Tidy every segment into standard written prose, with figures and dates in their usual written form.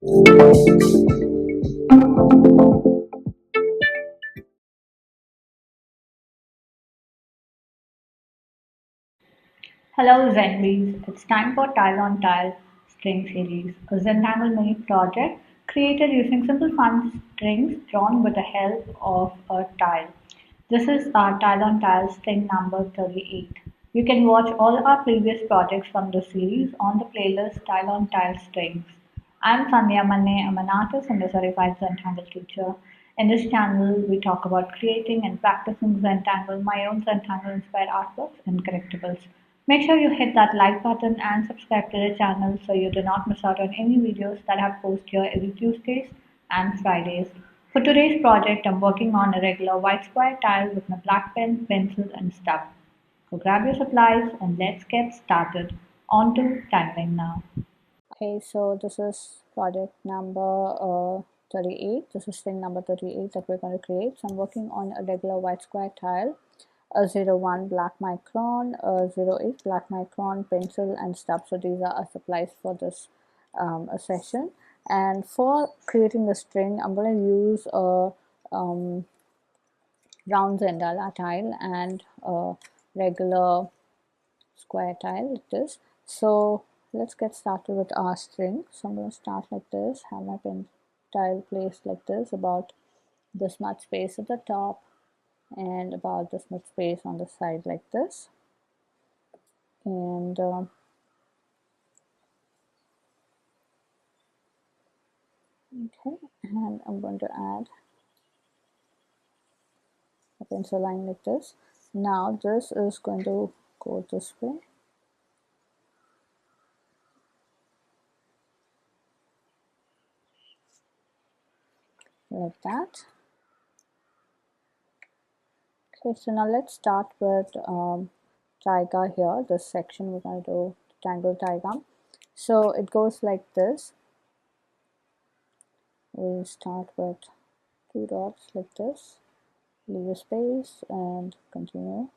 Hello Zenbeez, it's time for Tile on Tile string series, a Zentangle Mini Project created using simple fun strings drawn with the help of a tile. This is our Tile on Tile string number 38. You can watch all our previous projects from the series on the playlist Tile on Tile Strings. I'm Sandhya Manne, I'm an artist and a certified Zentangle teacher. In this channel, we talk about creating and practicing Zentangle, my own Zentangle inspired artworks and collectibles. Make sure you hit that like button and subscribe to the channel so you do not miss out on any videos that I post here every Tuesdays and Fridays. For today's project, I'm working on a regular white square tile with my black pen, pencil and stub. So grab your supplies and let's get started. On to tangling now. Okay, so this is project number 38. This is thing number 38 that we're going to create. So I'm working on a regular white square tile, a 01 black micron, a 08 black micron, pencil and stub. So these are our supplies for this session. And for creating the string, I'm going to use a round Zentangle tile and a regular square tile like this. So let's get started with our string. So I'm going to start like this, have my pen tile placed like this, about this much space at the top and about this much space on the side like this. And okay, and I'm going to add a pencil line like this. Now this is going to go this way, like that. Okay, so now let's start with TAIGA here, this section we're going to do Tangle TAIGA. So it goes like this. We'll start with 2 dots like this, leave a space and continue.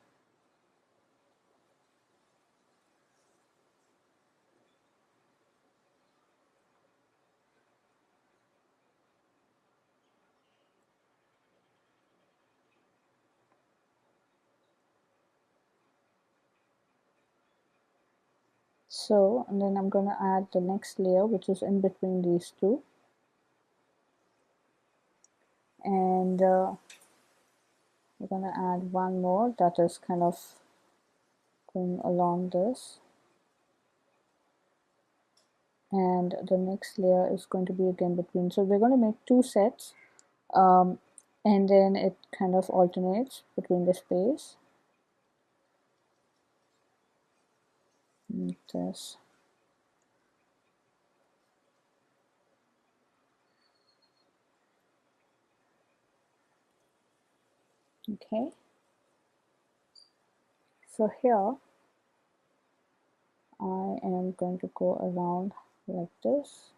So, and then I'm going to add the next layer which is in between these two. And we're going to add one more that is kind of going along this. And the next layer is going to be again between. So we're going to make two sets. And then it kind of alternates between the space like this. Okay, so here I am going to go around like this.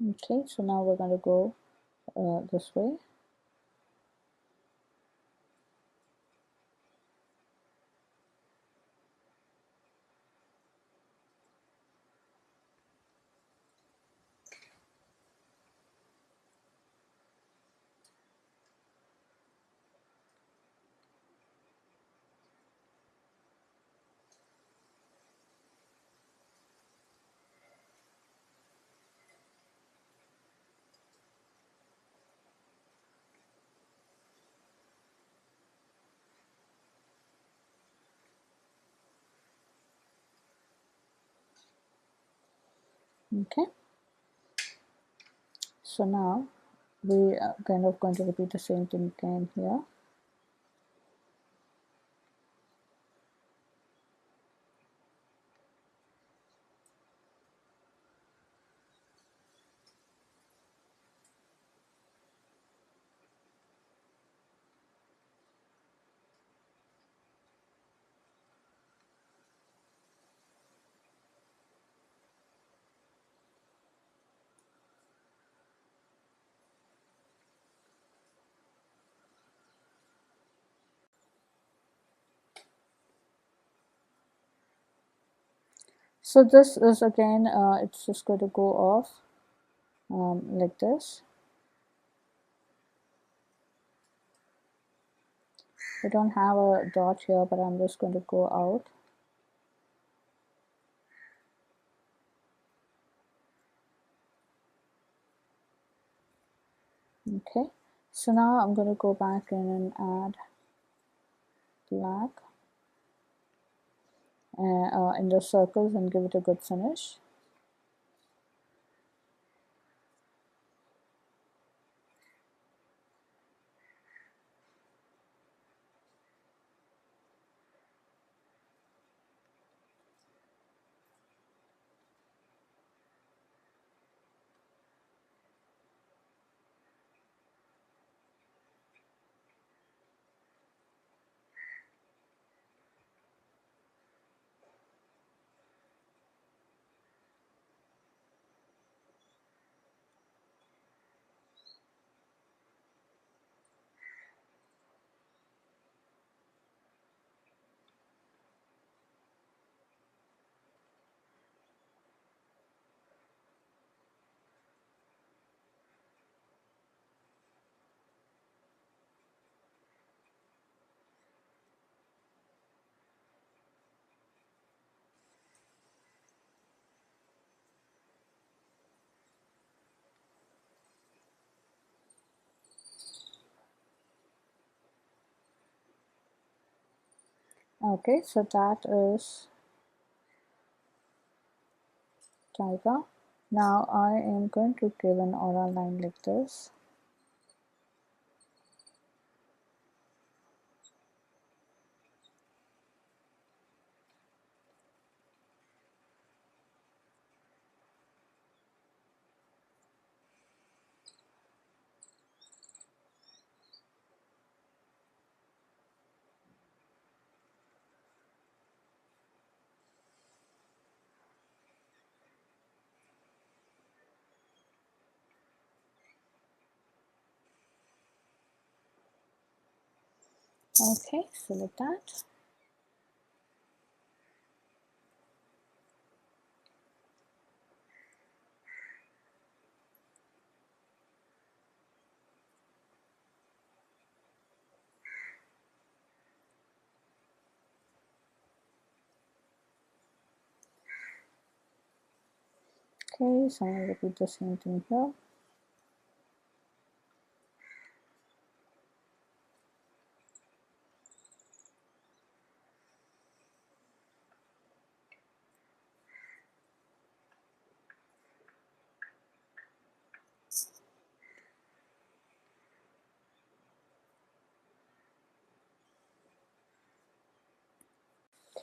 Okay, so now we're going to go this way. Okay, so now we are kind of going to repeat the same thing again here. So this is again, it's just going to go off like this. I don't have a dot here, but I'm just going to go out. Okay, so now I'm going to go back in and add black in the circles and give it a good finish. Okay, so that is TAIGA. Now I am going to give an aura line like this. Okay, so like that. Okay, so I'm going to repeat the same thing here.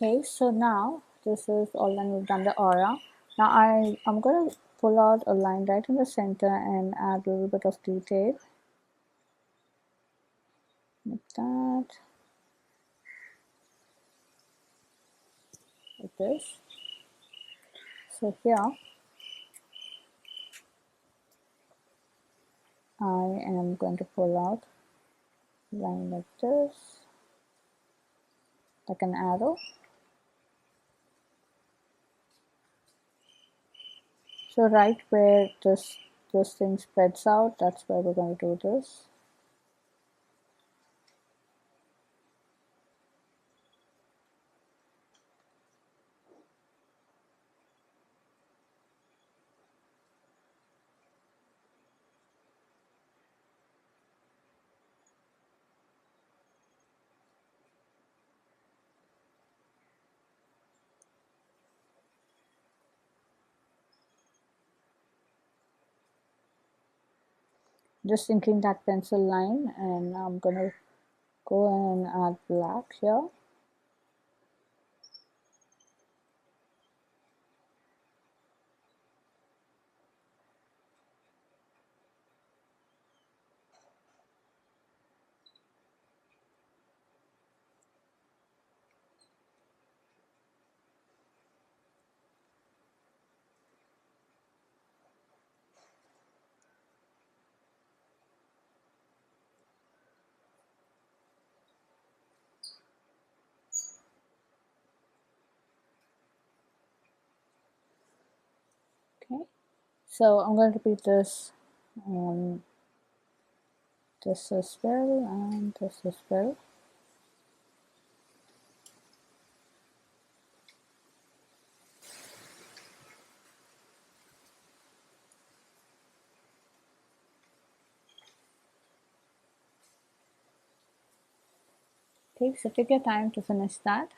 Okay, so now this is all done. We've done the aura. Now I'm going to pull out a line right in the center and add a little bit of detail like that, like this. So here I am going to pull out a line like this, like an arrow. So right where this thing spreads out, that's where we're going to do this. just inking that pencil line, and I'm gonna go and add black here. Okay, so I'm going to repeat this on this as well and this as well. Okay, so take your time to finish that.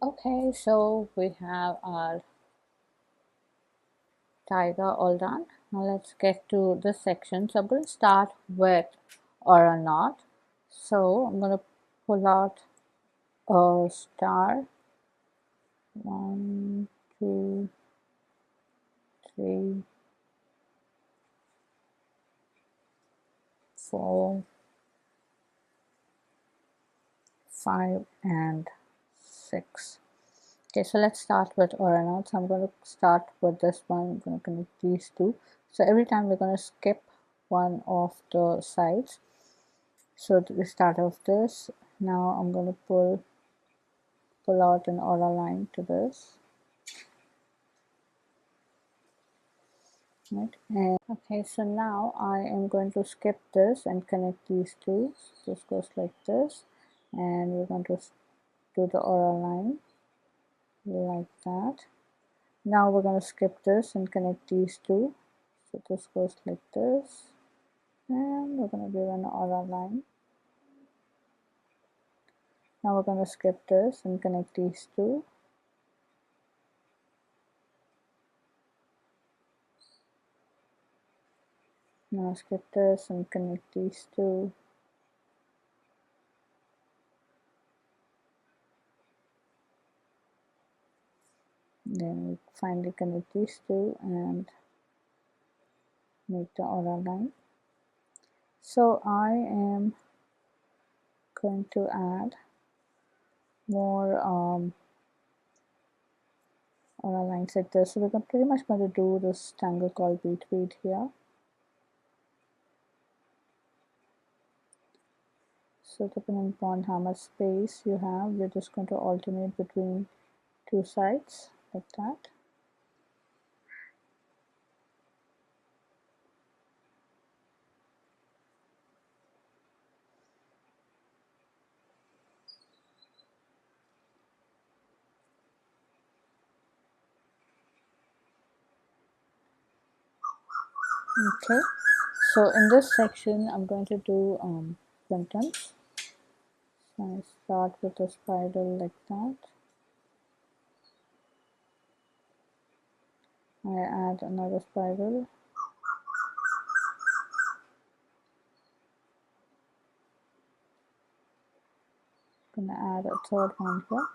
Okay, so we have our TAIGA all done. Now let's get to this section. So I'm going to start with Auraknot. So I'm going to pull out a star. 1, 2, 3, 4, 5, and 6. Okay, so let's start with Auraknot. So I'm going to start with this one. I'm going to connect these two. So every time we're going to skip one of the sides. So to the start of this, now I'm going to pull out an aura line to this. Right, and okay, so now I am going to skip this and connect these two. So this goes like this, and we're going to do the aura line like that. Now we're going to skip this and connect these two. So this goes like this, and we're going to do an aura line. Now we're going to skip this and connect these two. Now skip this and connect these two. Then we finally connect these two and make the aura line. So I am going to add more aura lines like this. So we're pretty much going to do this tangle called bead here. So depending upon how much space you have, we're just going to alternate between two sides like that. Okay, so in this section I'm going to do sentence. So I start with a spiral like that. I add another spiral. I'm gonna add a third one here.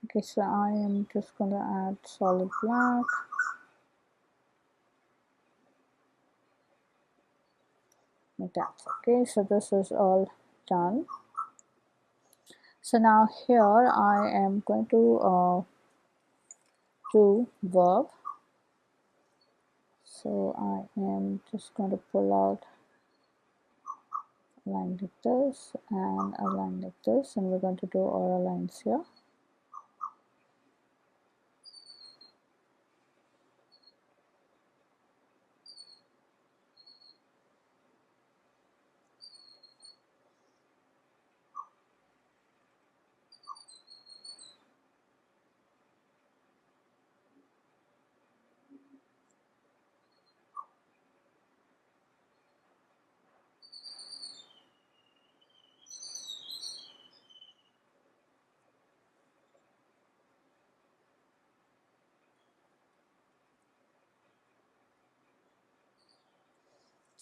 Okay, so I am just gonna add solid black. Like that. Okay, so this is all done. So now here I am going to do Verve. So I am just going to pull out a line like this and a line like this, and we're going to do aura lines here.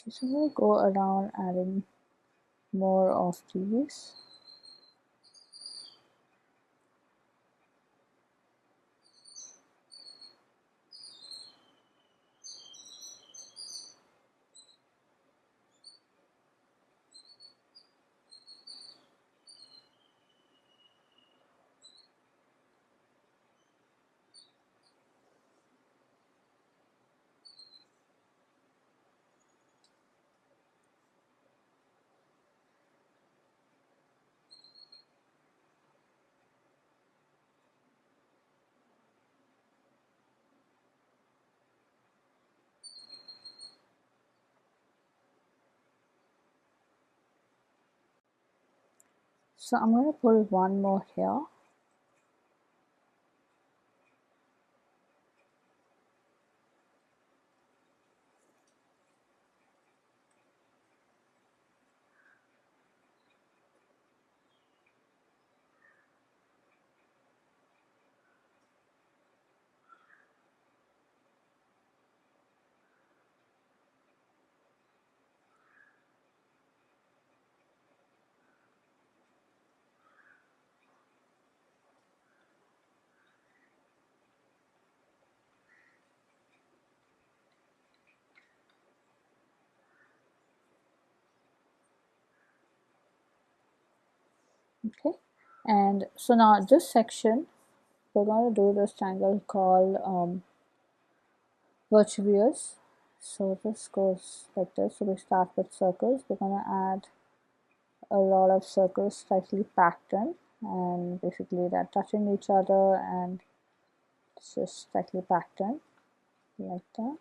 Okay, so we'll go around adding more of these. So I'm going to pull one more here. Okay, and so now this section we're going to do this tangle called Vitruvius. So this goes like this. So we start with circles. We're going to add a lot of circles slightly packed in, and basically they're touching each other and it's just slightly packed in like that.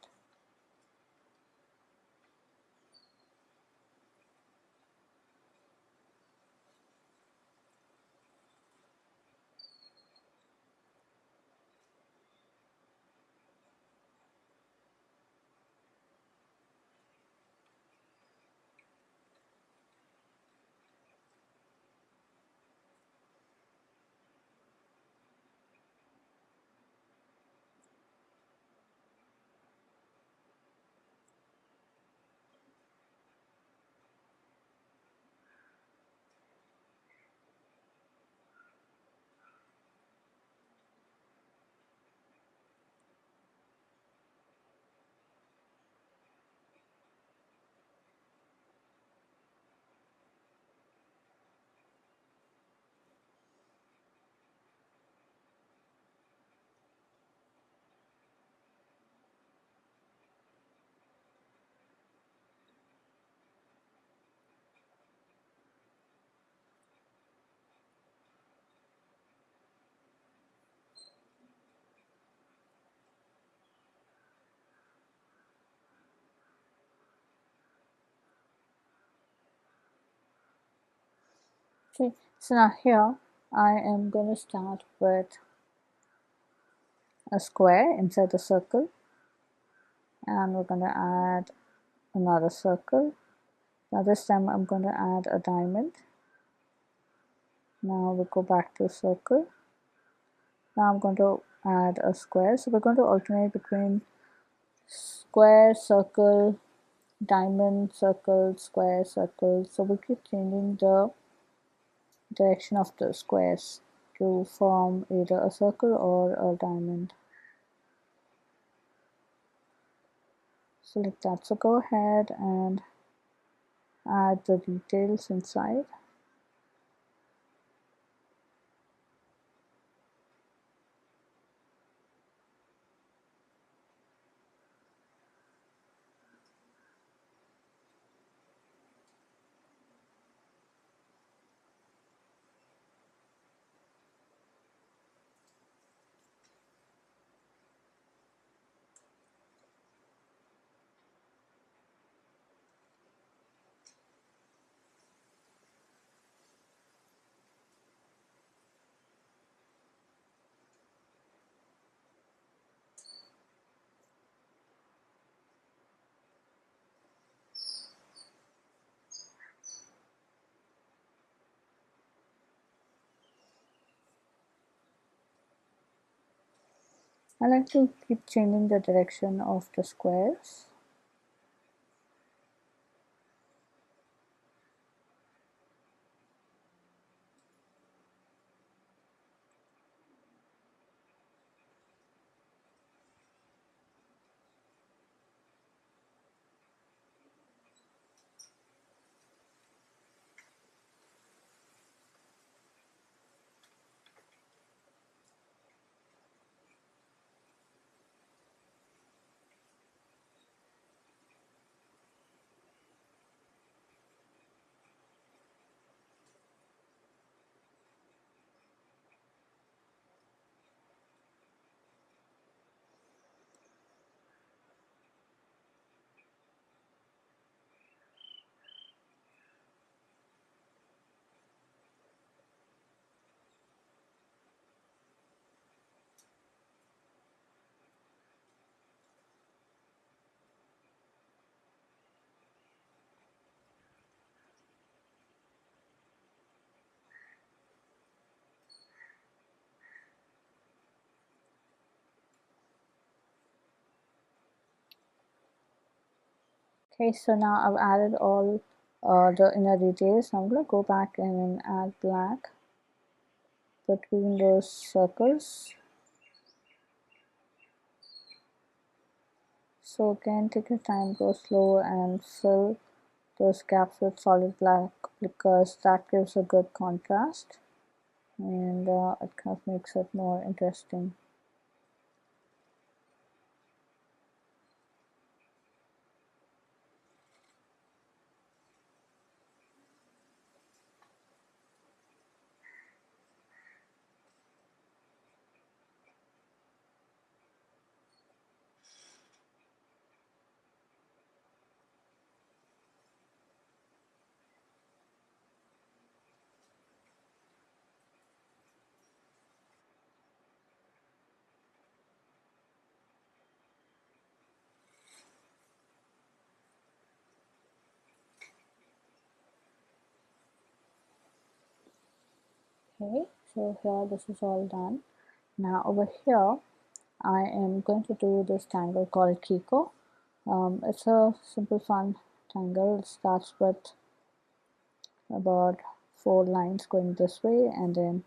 Okay, so now here I am going to start with a square inside the circle, and we're going to add another circle. Now this time I'm going to add a diamond. Now we go back to circle. Now I'm going to add a square. So we're going to alternate between square, circle, diamond, circle, square, circle. So we keep changing the direction of the squares to form either a circle or a diamond. So like that. So go ahead and add the details inside. I like to keep changing the direction of the squares. Okay, so now I've added all the inner details. I'm going to go back and add black between those circles. So again, take your time, go slow and fill those gaps with solid black because that gives a good contrast and it kind of makes it more interesting. Okay, so here this is all done. Now over here I am going to do this tangle called Keeko. It's a simple fun tangle. It starts with about 4 lines going this way and then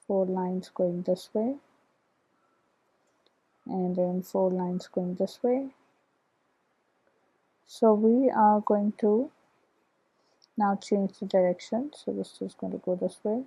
4 lines going this way and then 4 lines going this way. So we are going to now change the direction. So this is going to go this way.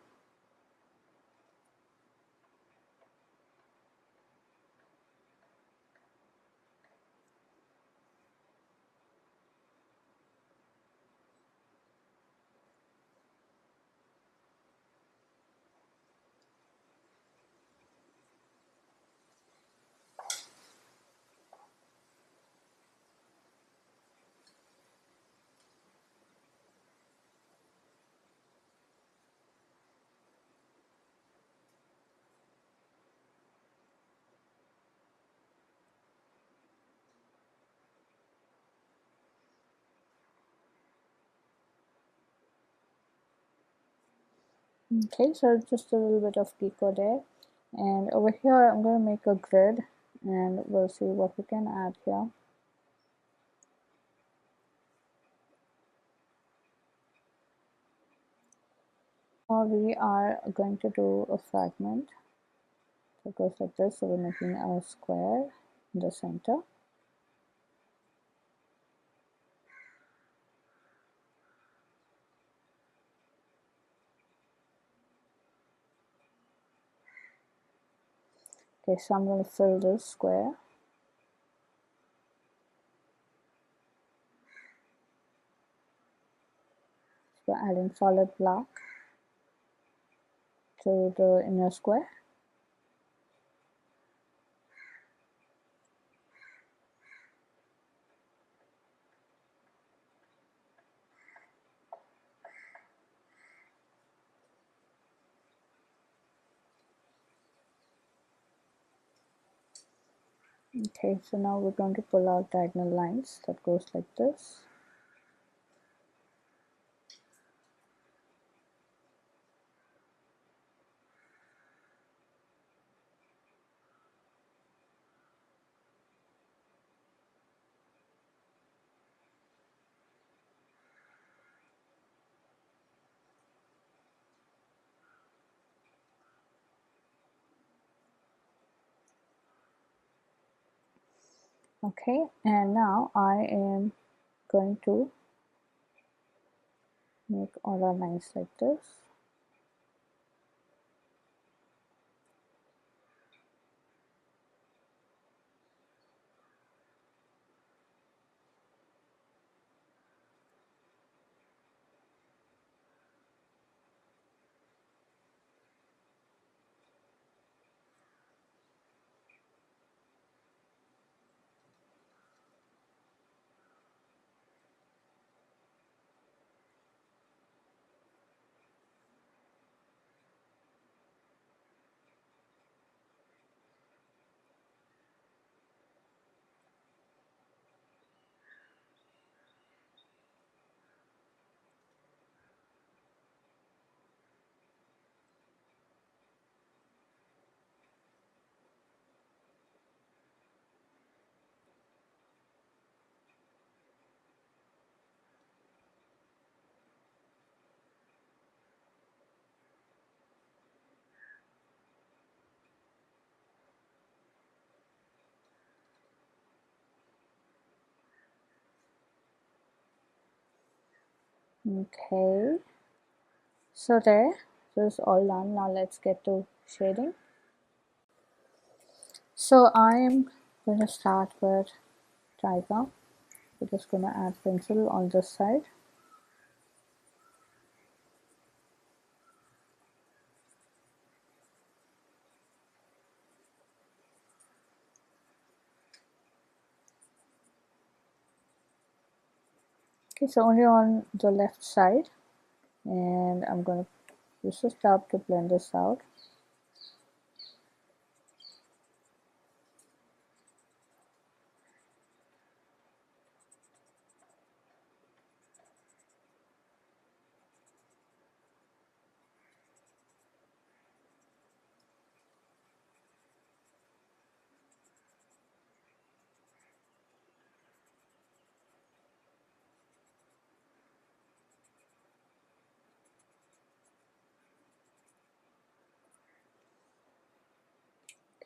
Okay, so just a little bit of Keeko there. And over here I'm going to make a grid and we'll see what we can add here. We are going to do a fragment. So it goes like this. So we're making a square in the center. Okay, so I'm going to fill this square. So we're adding solid black to the inner square. Okay, so now we're going to pull out diagonal lines that goes like this. Okay, and now I am going to make all our lines like this. Okay, so there, this is all done. Now let's get to shading. So I am going to start with TAIGA. We're just going to add pencil on this side. Okay, so only on the left side, and I'm going to use the stub to blend this out.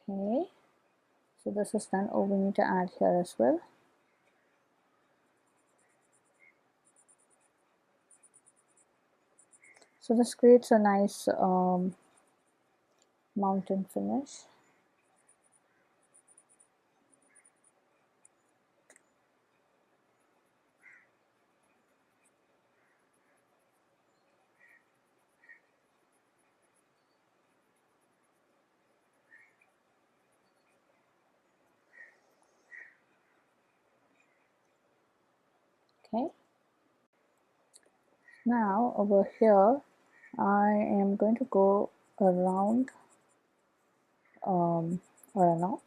Okay, so this is done. Oh, we need to add here as well. So this creates a nice mountain finish. Okay, now over here I am going to go around Auraknot.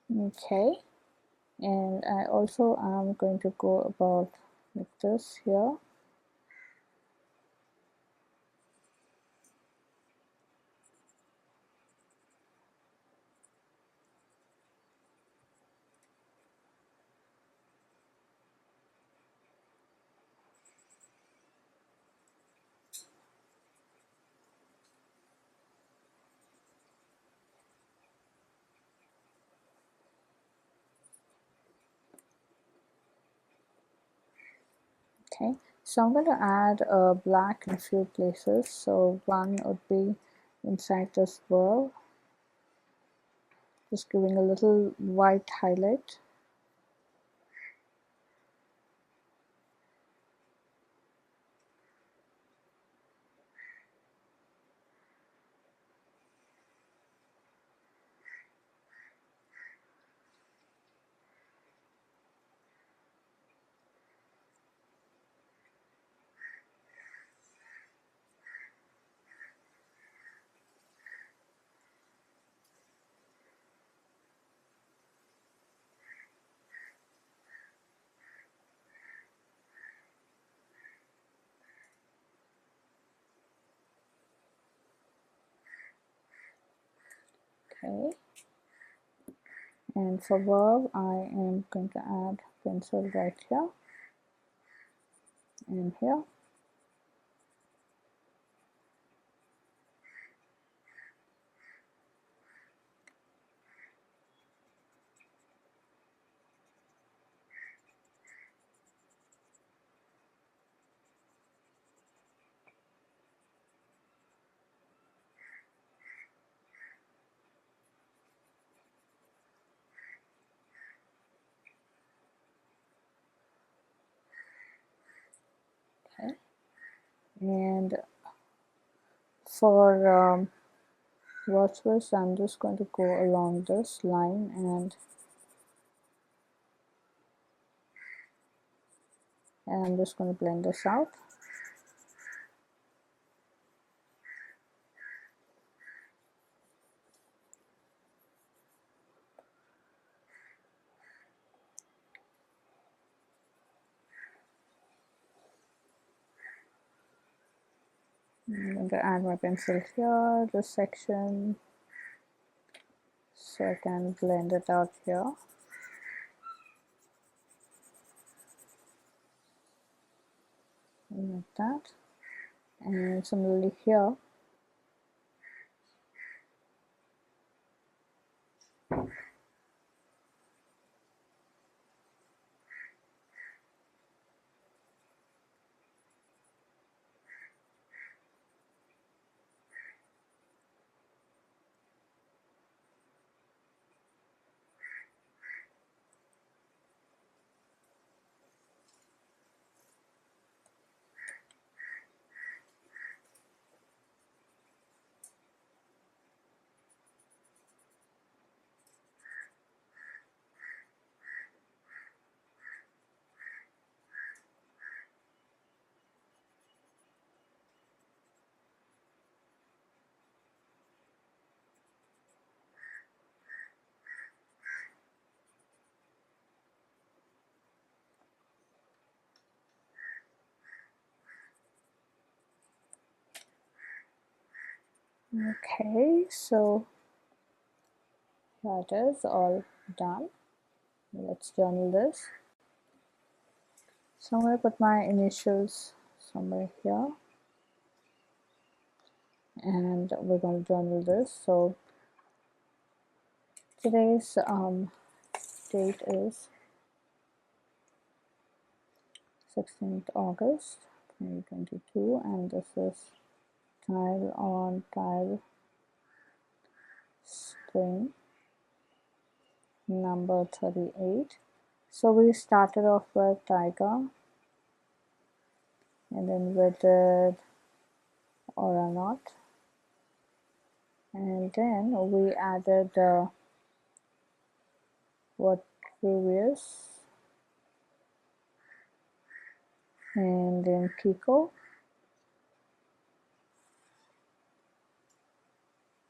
Okay, and I also am going to go about like this here. Okay, so I'm going to add black in a few places. So one would be inside this Verve, just giving a little white highlight. Okay, and for Verve I am going to add pencil right here and here. And for Virtuous, I'm just going to go along this line and I'm just going to blend this out. I'm going to add my pencil here, this section, so I can blend it out here. Like that. And similarly here. Okay, so that is all done. Let's journal this. So I'm going to put my initials somewhere here. And we're going to journal this. So today's date is 16th August 2022, and this is tile on tile string number 38. So we started off with TAIGA, and then we did Auraknot, and then we added Vitruvius, and then Keeko,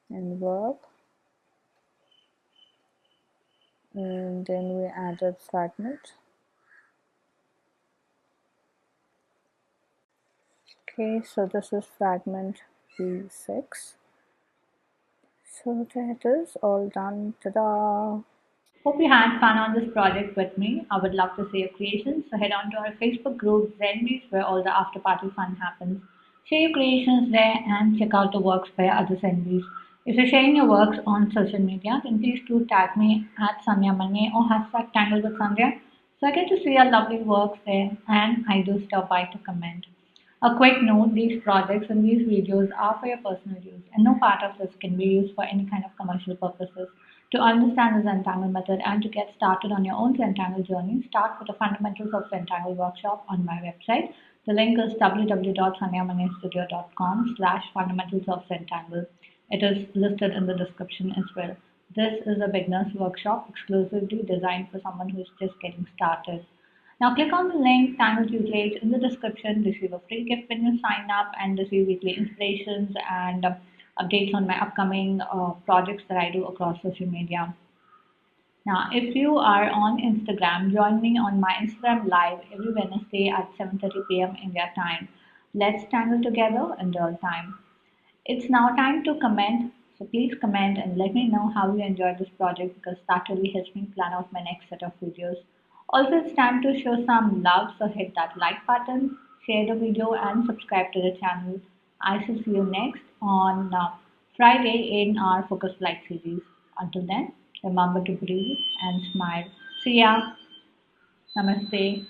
and Verve, and then we added Fragment. Okay, so this is Fragment V6. So that is all done. Ta-da! Hope you had fun on this project with me. I would love to see your creations. So head on to our Facebook group Zenbeez, where all the after party fun happens. Share your creations there and check out the works by other Zenbeez. If you're sharing your works on social media, then please do tag me at Sandhya Manne or hashtag Tangle with Sandhya, so I get to see your lovely works there and I do stop by to comment. A quick note, these projects and these videos are for your personal use and no part of this can be used for any kind of commercial purposes. To understand the Zentangle method and to get started on your own Zentangle journey, start with the Fundamentals of Zentangle workshop on my website. The link is www.sandhyamanestudio.com/fundamentals of Zentangle. It is listed in the description as well. This is a beginner's workshop exclusively designed for someone who is just getting started. Now click on the link Tangle Tutelage in the description, receive a free gift when you sign up and receive weekly inspirations and updates on my upcoming projects that I do across social media. Now, if you are on Instagram, join me on my Instagram live every Wednesday at 7:30 p.m. India time. Let's tangle together in real time. It's now time to comment. So please comment and let me know how you enjoyed this project because that really helps me plan out my next set of videos. Also, it's time to show some love, so hit that like button, share the video, and subscribe to the channel. I shall see you next on Friday in our Focus Light series. Until then, remember to breathe and smile. See ya. Namaste.